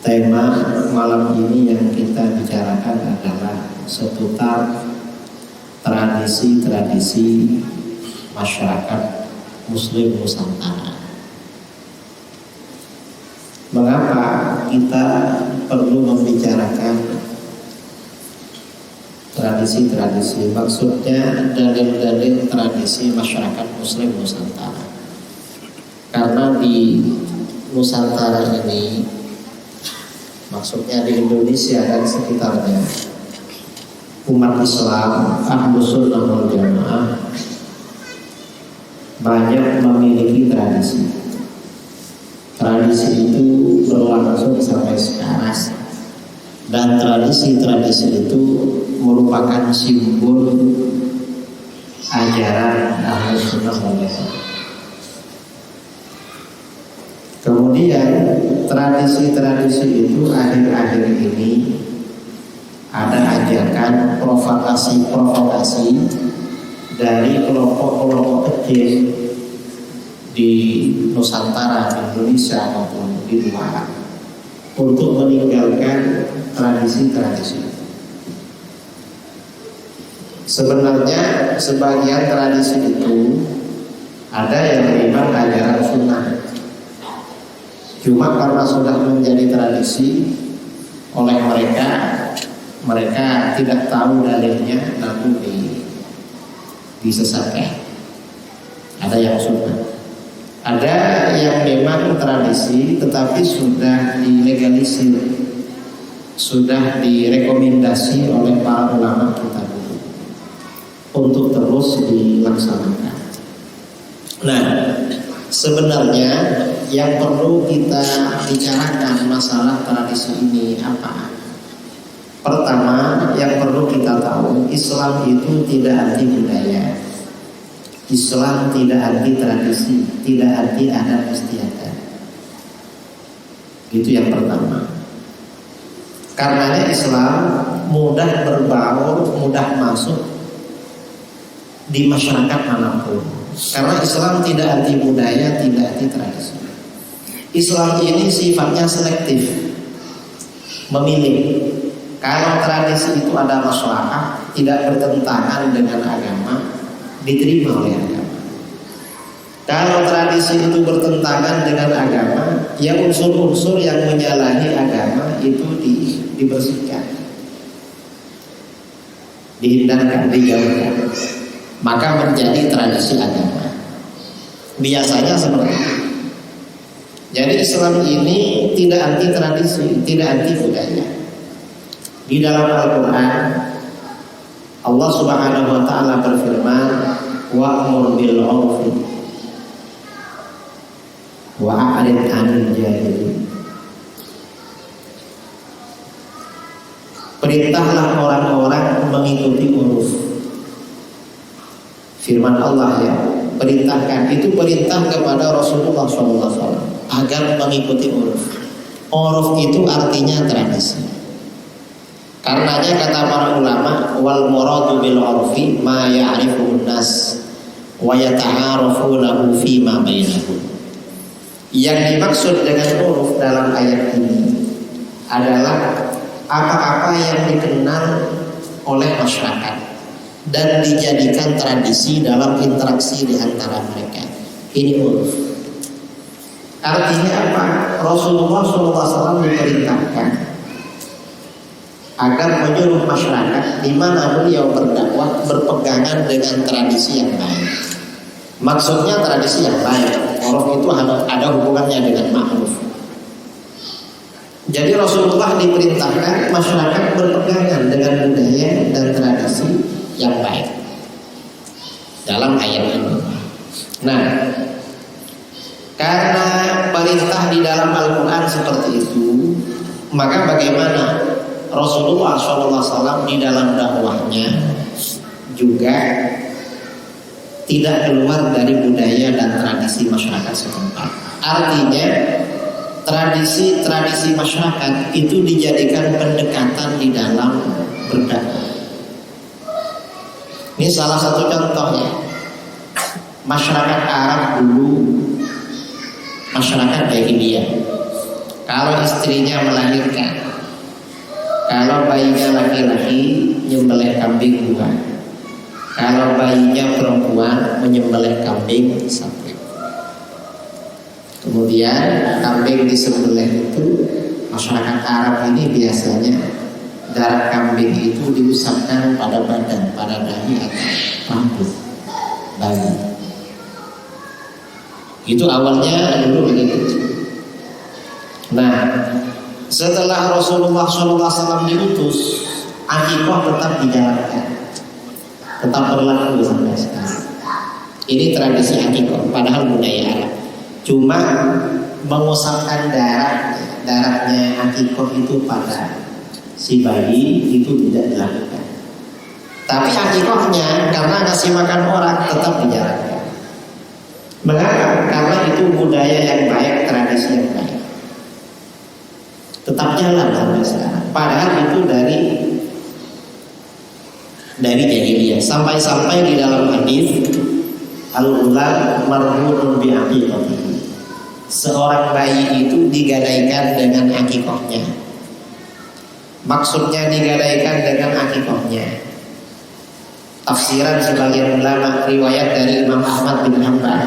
Tema malam ini yang kita bicarakan adalah seputar tradisi-tradisi masyarakat Muslim Nusantara. Mengapa kita perlu membicarakan tradisi-tradisi? Maksudnya dalil-dalil tradisi masyarakat Muslim Nusantara. Karena di Nusantara ini, maksudnya di Indonesia dan sekitarnya, umat Islam Ahlus Sunnah wal Jamaah banyak memiliki tradisi. Tradisi itu berlangsung sampai sekarang, dan tradisi-tradisi itu merupakan simbol ajaran Ahlus Sunnah wal Jamaah. Kemudian tradisi-tradisi itu akhir-akhir ini ada ajakan provokasi dari kelompok-kelompok kecil di Nusantara, di Indonesia maupun di luar, untuk meninggalkan tradisi-tradisi. Sebenarnya sebagian tradisi itu ada yang memang ajaran sunnah, cuma karena sudah menjadi tradisi oleh mereka tidak tahu dalilnya, lalu disesatkan. Ada yang sunnah, ada yang memang tradisi tetapi sudah dilegalisir, sudah direkomendasi oleh para ulama kita dulu untuk terus dilaksanakan. Nah, sebenarnya yang perlu kita bicarakan masalah tradisi ini apa? Pertama, yang perlu kita tahu, Islam itu tidak anti budaya, Islam tidak anti tradisi, tidak anti adat istiadat. Itu yang pertama. Karenanya Islam mudah berbaur, mudah masuk di masyarakat manapun. Karena Islam tidak anti budaya, tidak anti tradisi. Islam ini sifatnya selektif, memilih. Kalau tradisi itu ada maslahat, tidak bertentangan dengan agama, diterima oleh agama. Kalau tradisi itu bertentangan dengan agama, ya unsur-unsur yang menyalahi agama itu dibersihkan, dihindarkan, dijauhkan, maka menjadi tradisi agama. Biasanya seperti itu. Jadi Islam ini tidak anti tradisi, tidak anti budaya. Di dalam Al-Quran Allah Subhanahu wa ta'ala berfirman, wa'mur bil 'urfi wa'rid 'anil jahilin. Perintahlah orang-orang mengikuti uruf. Firman Allah ya, perintahkan, itu perintah kepada Rasulullah SAW agar mengikuti uruf. Uruf itu artinya tradisi. Karenanya kata para ulama, wal muradu bil urfi ma ya'rifuhu nas wa yata'arafunahu fi ma bainahum. Yang dimaksud dengan uruf dalam ayat ini adalah apa-apa yang dikenal oleh masyarakat dan dijadikan tradisi dalam interaksi di antara mereka. Ini uruf. Artinya apa? Rasulullah SAW diperintahkan agar menyuruh masyarakat di mana beliau berdakwah berpegangan dengan tradisi yang baik. Maksudnya tradisi yang baik. Uruf itu ada hubungannya dengan ma'ruf. Jadi Rasulullah diperintahkan masyarakat berpegangan dengan budaya dan tradisi yang baik dalam ayat ini. Nah, karena perintah di dalam Al-Quran seperti itu, maka bagaimana Rasulullah SAW di dalam dakwahnya juga tidak keluar dari budaya dan tradisi masyarakat setempat. Artinya tradisi-tradisi masyarakat itu dijadikan pendekatan di dalam berdakwah. Ini salah satu contohnya. Masyarakat Arab dulu, masyarakat jahiliyah, Kalau istrinya melahirkan, kalau bayinya laki-laki menyembelih kambing 2, kalau bayinya perempuan menyembelih kambing 1. Kemudian kambing disembelih itu, masyarakat Arab ini biasanya darah kambing itu diusapkan pada badan, pada dahi atau rambut bayi. Itu awalnya dulu begitu. Nah, setelah Rasulullah SAW diutus, akikah tetap dijalankan, tetap berlaku sampai sekarang. Ini tradisi akikah, padahal budaya Arab. Cuma mengusapkan darahnya akikah itu pada si bayi itu tidak dilakukan. Tapi akikahnya karena ngasih makan orang tetap dijalankan. Mengapa? Karena itu budaya yang baik, tradisi yang baik, tetap jalan sampai sekarang. Padahal itu dari jahiliyah. Sampai-sampai di dalam hadis al-ulad marhunun bi aqiqatihi, seorang bayi itu digadaikan dengan akikahnya. Maksudnya digadaikan dengan akikahnya. Tafsiran sebagian ulama, riwayat dari Imam Ahmad bin Hanbal,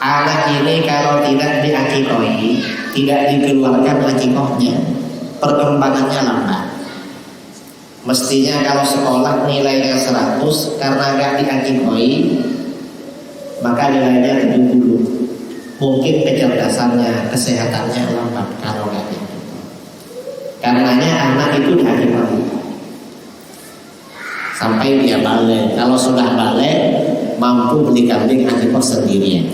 anak ini kalau tidak diakikahi, tidak dikeluarkan akikahnya, perkembangannya lambat. Mestinya kalau sekolah nilainya 100, karena gak diakikahi maka nilainya 70. Mungkin kecerdasannya, kesehatannya lambat kalau gak diakikahi. Karenanya anak itu diakikahi sampai dia balik. Kalau sudah balik, mampu beli kambing akikah sendirian.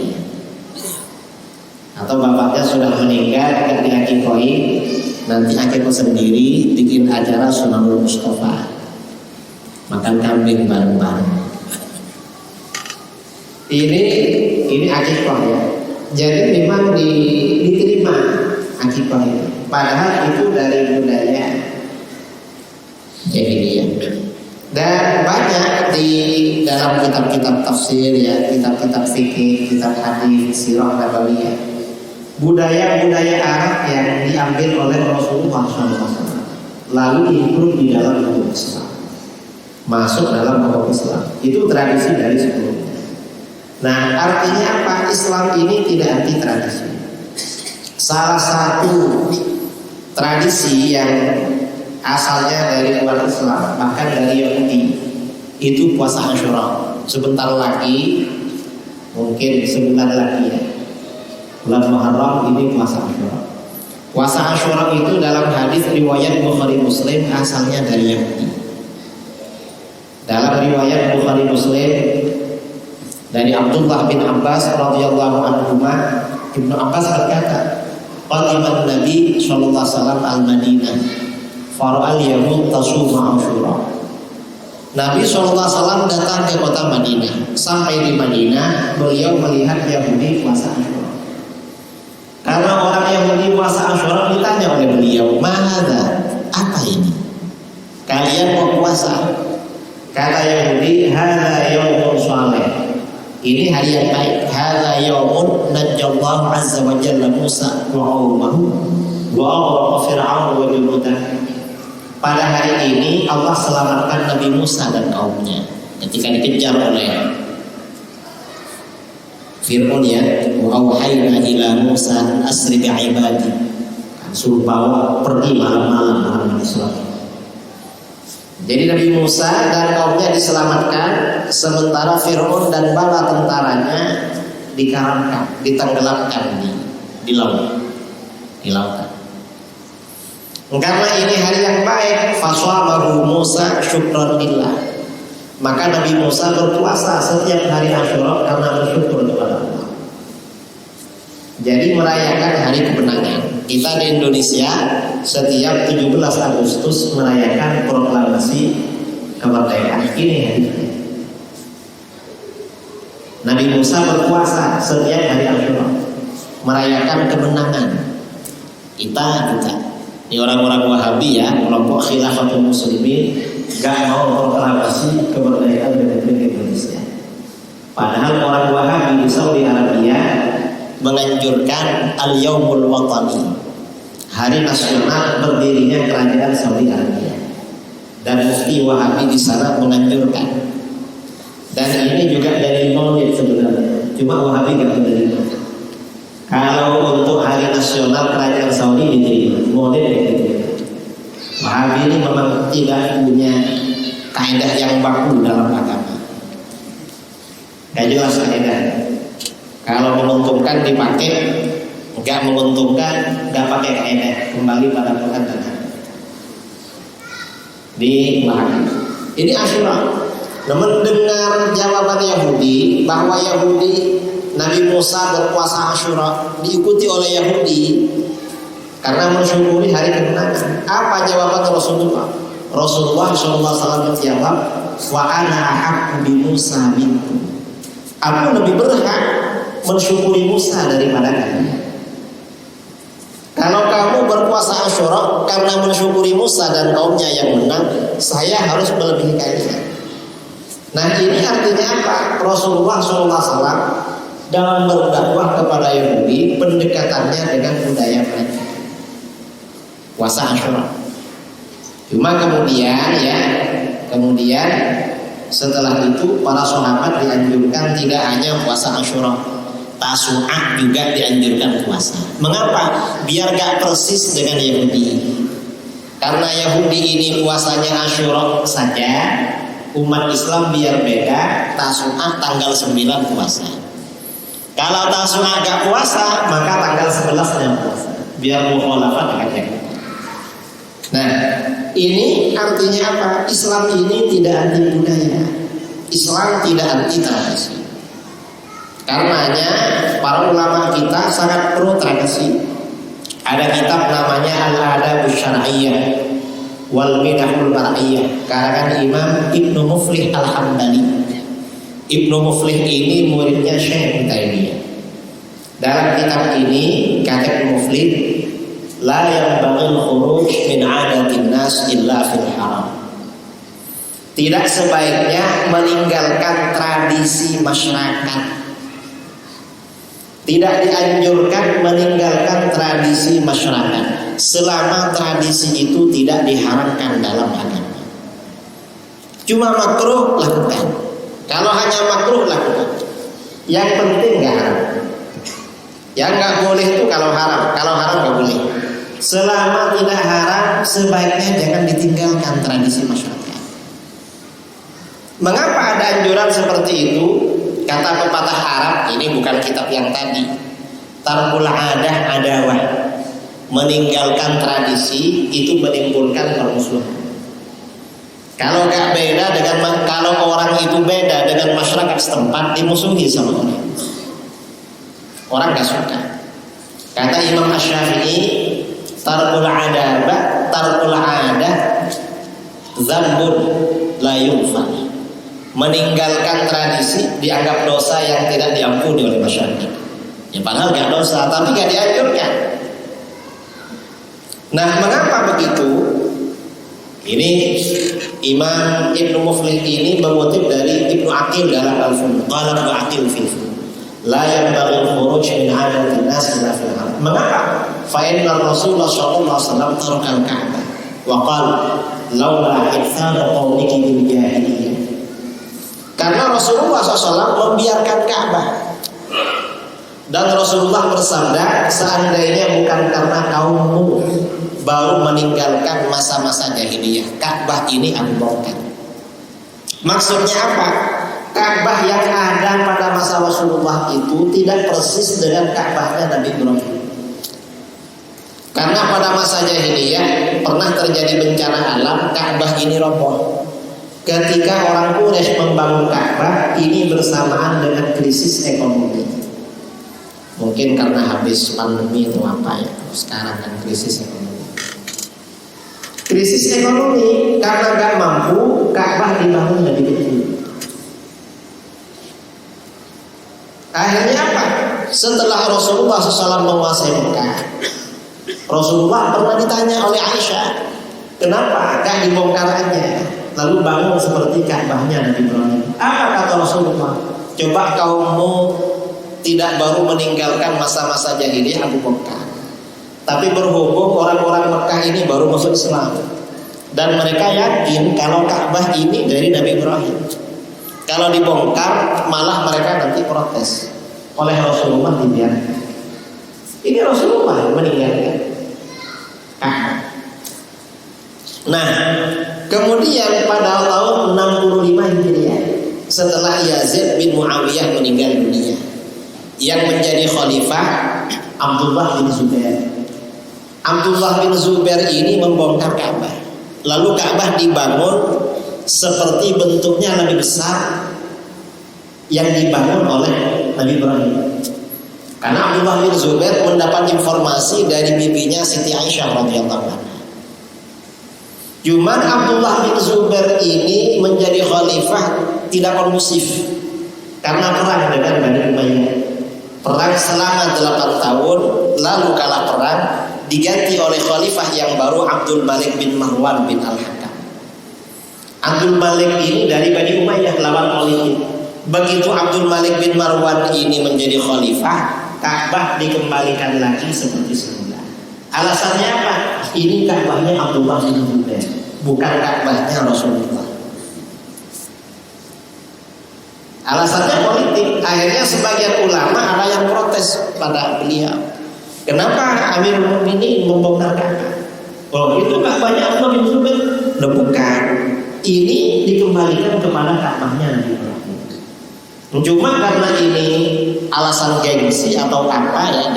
Atau bapaknya sudah meninggal, gak diakikahi, nanti akikah sendiri, bikin acara Sunanul Mustafa, makan kambing bareng-bareng. Ini akikah ya. Jadi memang diterima akikah itu. Padahal itu dari budaya jahiliyah. Dan banyak di dalam kitab-kitab tafsir ya, kitab-kitab fikih, kitab hadis, sirah nabawiyah, budaya-budaya Arab yang diambil oleh Rasulullah SAW lalu diikut di dalam hukum Islam, masuk dalam hukum Islam. Itu tradisi dari sebelumnya. Nah, artinya apa? Islam ini tidak anti tradisi. Salah satu tradisi yang asalnya dari luar Islam, bahkan dari Yahudi, itu puasa Asyura. Sebentar lagi, mungkin sebulan lagi ya, bulan Muharram ini puasa Asyura. Puasa Asyura itu dalam hadis riwayat Bukhari Muslim asalnya dari Yahudi. Dalam riwayat Bukhari Muslim dari Abdullah bin Abbas radhiyallahu anhu, Ibnu Abbas berkata, qadiman Nabi sallallahu alaihi wasallam al-Madinah fara'al yahud tasuma Asyura. Nabi SAW datang ke kota Madinah. Sampai di Madinah, beliau melihat Yahudi puasa Asyura. Karena orang Yahudi puasa Asyura, ditanya oleh beliau, "Mahadza? Apa ini? Kalian mau puasa?" Kata Yahudi, "Hadza yaumun shalih." Ini hari yang baik. "Hadza yaumun najjallahu azza wa jalla Musa wa qaumahu wa aghlaqa Fir'aun wa junudahu." Pada hari ini Allah selamatkan Nabi Musa dan kaumnya ketika dikejar oleh Fir'aun ya. Wa auhayna ila Musa asri bi'ibadi, suruh bawa pergi malam-malam Muhammad SAW. Jadi Nabi Musa dan kaumnya diselamatkan, sementara Fir'aun dan bala tentaranya dikaramkan, ditenggelamkan di laut, di lautan. Karena ini hari yang baik, faswabahu Musa syukran lillah, maka Nabi Musa berpuasa setiap hari Asyura karena bersyukur kepada Allah. Jadi merayakan hari kemenangan. Kita di Indonesia setiap 17 Agustus merayakan proklamasi kemerdekaan. Ini hari Nabi Musa berpuasa setiap hari Asyura, merayakan kemenangan. Kita ini orang-orang Wahabi ya, kelompok Khilafatul Muslimin, gak mau proklamasi kemerdekaan Republik Indonesia. Padahal orang Wahabi di Saudi Arabia menganjurkan al-yaumul watani, hari nasional berdirinya kerajaan Saudi Arabia, dan mufti Wahabi di sana menganjurkan. Dan ini juga dari Maulid sebenarnya, cuma Wahabi nggak menerima. Kalau untuk hari nasional kerajaan Saudi diterima, Maulid tidak diterima. Wahabi ini memang tidak punya kaidah yang baku dalam agama. Gak jelas kaidah. Kalau menguntungkan dipakai, nggak menguntungkan nggak pakai kaidah. Kembali pada Quran dan hadis. Di Wahabi. Ini Asyura. Nah, mendengar jawaban Yahudi bahwa Yahudi Nabi Musa berpuasa Asyura diikuti oleh Yahudi karena mensyukuri hari kemenangan. Apa jawaban Rasulullah? Rasulullah SAW menjawab, wa ana ahaqqu bi Musa minkum. Aku lebih berhak mensyukuri Musa daripada kalian. Kalau kamu berpuasa Asyura karena mensyukuri Musa dan kaumnya yang menang, saya harus melebihi kalian. Nah, ini artinya apa? Rasulullah SAW dalam berdakwah kepada Yahudi, pendekatannya dengan budaya mereka, puasa Asyura. Cuma kemudian setelah itu para sahabat dianjurkan tidak hanya puasa Asyura, Tasu'ah juga dianjurkan puasa. Mengapa? Biar gak persis dengan Yahudi. Karena Yahudi ini puasanya Asyura saja, umat Islam biar beda, Tasu'ah tanggal 9 puasa. Kalau Tasu'ah gak puasa, maka tanggal 11-nya puasa. Biar mukhalafat dengan Yahudi. Nah, ini artinya apa? Islam ini tidak anti budaya. Islam tidak anti tradisi. Karenanya para ulama kita sangat pro tradisi. Ada kitab namanya Al-Adabus Syar'iyyah wal Minahul Mar'iyyah, karangan Imam Ibnu Muflih Al-Hambali. Ibnu Muflih ini muridnya Syekh Taimiyah. Dalam kitab ini kata Ibnu Muflih, la yanbaghil khuruj min 'adatin nas illa fil haram. Tidak sebaiknya meninggalkan tradisi masyarakat. Tidak dianjurkan meninggalkan tradisi masyarakat selama tradisi itu tidak diharamkan dalam agama. Cuma makruh lakukan. Kalau hanya makruh lakukan. Yang penting nggak haram. Yang nggak boleh itu kalau haram. Kalau haram nggak boleh. Selama tidak haram, sebaiknya jangan ditinggalkan tradisi masyarakat. Mengapa ada anjuran seperti itu? Kata pepatah Arab, ini bukan kitab yang tadi. Tarkul adah adawah. Meninggalkan tradisi itu menimbulkan permusuhan. Kalau nggak beda dengan, kalau orang itu beda dengan masyarakat setempat, dimusuhi sama orang. Orang nggak suka. Kata Imam Asy-Syafi'i, tarkul adah dzambun la yughfar. Meninggalkan tradisi dianggap dosa yang tidak diampuni oleh masyarakat. Ya padahal gak dosa, tapi gak dianjurkan. Nah, mengapa begitu? Ini Imam Ibnu Muflih ini mengutip dari Ibnu Aqil dalam Al-Fun. Qala Ibnu Aqil fil Fun, la yanbaghi al-khuruj min 'adatin nas ila fil haram. Mengapa? Fa inna Rasulullah sallallahu alaihi wasallam tarakal Ka'bah wa qala laula ihsana qawliki bil jahiliyah. Karena Rasulullah SAW membiarkan Ka'bah. Dan Rasulullah bersabda, seandainya bukan karena kaummu baru meninggalkan masa-masa jahiliyah, Ka'bah ini aku bongkar. Maksudnya apa? Ka'bah yang ada pada masa Rasulullah itu tidak persis dengan Ka'bahnya Nabi Ibrahim. Karena pada masa jahiliyah pernah terjadi bencana alam, Ka'bah ini roboh. Ketika orang Quraisy membangun Ka'bah, ini bersamaan dengan krisis ekonomi. Mungkin karena habis pandemi atau apa ya, sekarang kan krisis ekonomi. Krisis ekonomi karena gak mampu, Ka'bah dibangun lebih kecil. Akhirnya apa? Setelah Rasulullah SAW menguasai Mekah, Rasulullah pernah ditanya oleh Aisyah, kenapa gak dibongkar aja? Lalu bangun seperti Ka'bahnya Nabi Ibrahim. Apa kata Rasulullah? Coba kaummu tidak baru meninggalkan masa-masa jahiliyah Abu Bakar, tapi berhubung orang-orang Mekah ini baru masuk Islam dan mereka yakin kalau Ka'bah ini dari Nabi Ibrahim. Kalau dibongkar malah mereka nanti protes. Oleh Rasulullah dibiarkan. Ini Rasulullah meninggalkan Ka'bah. Nah, kemudian pada tahun 65 Hijriah, setelah Yazid bin Muawiyah meninggal dunia, yang menjadi khalifah Abdullah bin Zubair. Abdullah bin Zubair ini membongkar Ka'bah. Lalu Ka'bah dibangun seperti bentuknya lebih besar yang dibangun oleh Nabi Ibrahim. Karena Abdullah bin Zubair mendapat informasi dari bibinya Siti Aisyah radhiyallahu anha. Cuman Abdullah bin Zubair ini menjadi khalifah tidak kondusif karena perang dengan Bani Umayyah. Perang selama 8 tahun, lalu kalah perang, diganti oleh khalifah yang baru Abdul Malik bin Marwan bin Al-Hakam. Abdul Malik ini dari Bani Umayyah, lawan politik. Begitu Abdul Malik bin Marwan ini menjadi khalifah, Ka'bah dikembalikan lagi seperti semula. Alasannya apa? Ini Ka'bahnya Abdullah bin Zubair, bukan Ka'bahnya Rasulullah. Alasannya politik. Akhirnya sebagian ulama ada yang protes pada beliau. Kenapa Amirul Mukminin membongkar Ka'bah? Oh, itu Ka'bahnya Abdullah bin Zubair. Loh, bukan. Ini dikembalikan kepada Ka'bahnya Nabi Ibrahim. Cuma karena ini alasan gengsi atau apa ya,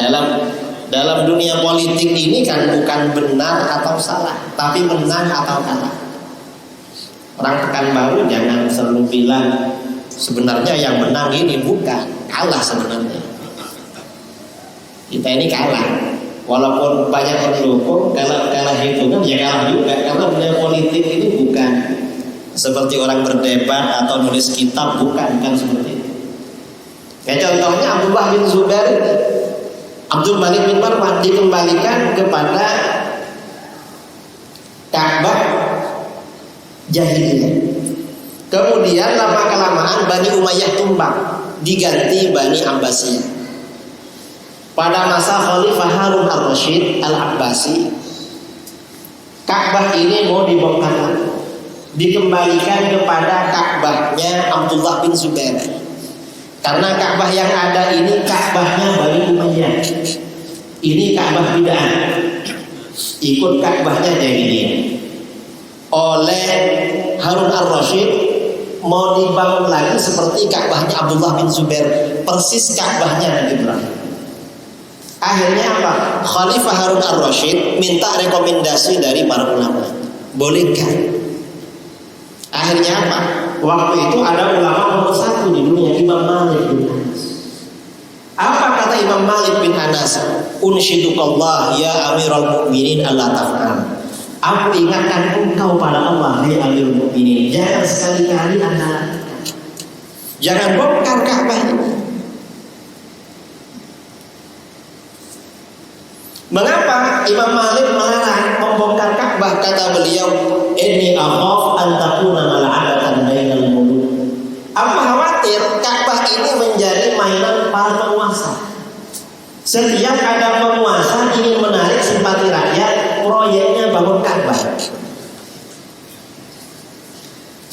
dalam dunia politik ini kan bukan benar atau salah, tapi menang atau kalah. Orang Pekanbaru jangan selalu bilang sebenarnya yang menang ini, bukan, kalah sebenarnya. Kita ini kalah. Walaupun banyak pendukung, kalau kalah hitungan ya kalah juga. Karena dunia politik ini bukan seperti orang berdebat atau nulis kitab, bukan seperti itu. Ya, contohnya Abdullah bin Zubair, Abdul Malik bin Marwan dikembalikan kepada Ka'bah jahiliyah. Kemudian lama-kelamaan Bani Umayyah tumbang, diganti Bani Abbasiyah. Pada masa Khalifah Harun ar-Rasyid al-Abbasi, Ka'bah ini mau dibongkar lagi, dikembalikan kepada Ka'bahnya Abdullah bin Zubair. Karena Ka'bah yang ada ini Ka'bahnya Bani Umayyah. Ini Ka'bah bid'ah, ikut Ka'bahnya jahiliyah. Oleh Harun ar-Rasyid mau dibangun lagi seperti Ka'bahnya Abdullah bin Zubair, persis Ka'bahnya Nabi Ibrahim. Akhirnya apa? Khalifah Harun ar-Rasyid minta rekomendasi dari para ulama, bolehkah? Akhirnya apa? Waktu itu ada ulama nomor 1 di dunia, Imam Malik bin Anas. Apa kata Imam Malik bin Anas? Unsyidukallah ya Amirul Mukminin Allah taf'al. Aku ingatkan engkau pada Allah, hai Amirul Mukminin, jangan sekali-kali Anda lakukan. Jangan bongkar Ka'bah ini. Mengapa Imam Malik melarang membongkar Ka'bah? Kata beliau, inni akhaf an takuna mal'abatan bainal muluk. Aku khawatir Ka'bah ini menjadi mainan para penguasa. Setiap ada penguasa ingin menarik simpati rakyat, proyeknya bangun Ka'bah,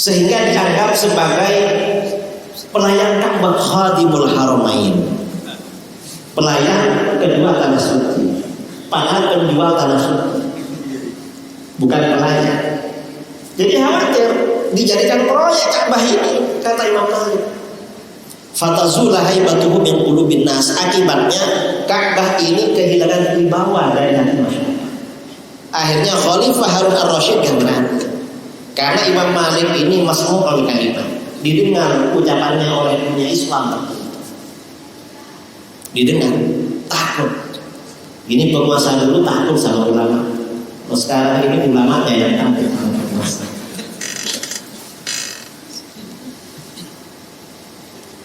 sehingga dianggap sebagai pelayan Ka'bah, khadimul haramain, pelayan kedua tanah suci. Padahal penjual tanah suci, bukan pelayan. Jadi khawatir dijadikan proyek Ka'bah ini, kata Imam Malik. Fatazula haibatuhu min qulubin nas. Akibatnya Ka'bah ini kehilangan wibawa dari hati masyarakat. Akhirnya Khalifah Harun ar-Rasyid ganti. Karena Imam Malik ini masmu'ul kalimah, didengar ucapannya oleh dunia Islam. Didengar, takut. Ini penguasa dulu takut sama ulama. Sekarang ini ulamanya yang takut sama penguasa.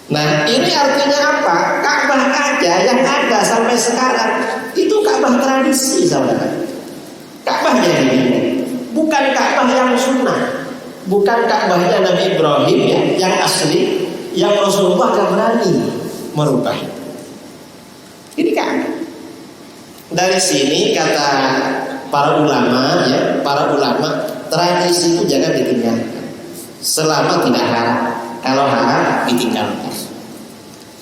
Nah, ini artinya apa? Ka'bah aja yang ada sampai sekarang itu Ka'bah tradisi, saudara. Ka'bah ini bukan Ka'bah yang sunnah, bukan Ka'bahnya Nabi Ibrahim yang asli, yang Rasulullah gak berani merubah. Ini kan dari sini kata para ulama ya, tradisi itu jangan ditinggalkan selama tidak haram. Kalau haram ditinggalkan.